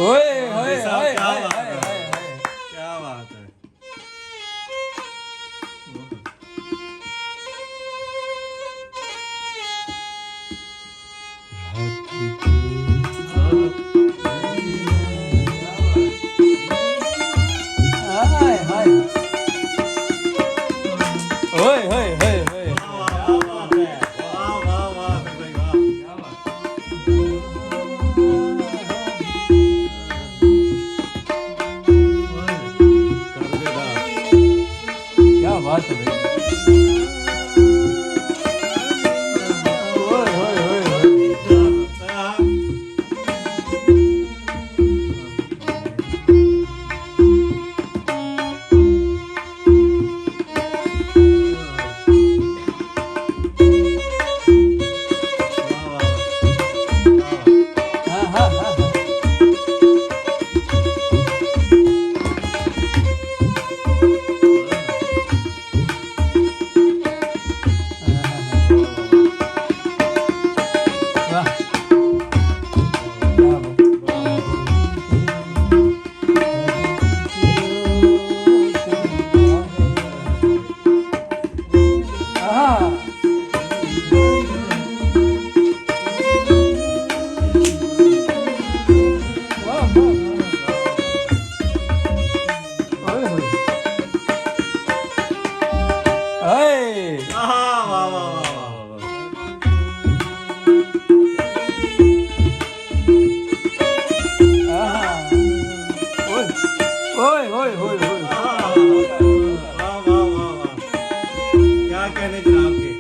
ओए ओए साहब, ओए क्या ओए बात ओए है। ओए क्या बात है। हाय हाय ओए ओए ओए ओए वाह, वाह, वाह, भाई, वाह। कर देगा। क्या बात है भाई ओए ओए ओए ओए हाँ हाँ हाँ हाँ वाह क्या बात हाँ वाह वाह ओए ओए ओए हाँ ओए ओए ओए ओए ओए क्या कहने जनाब के।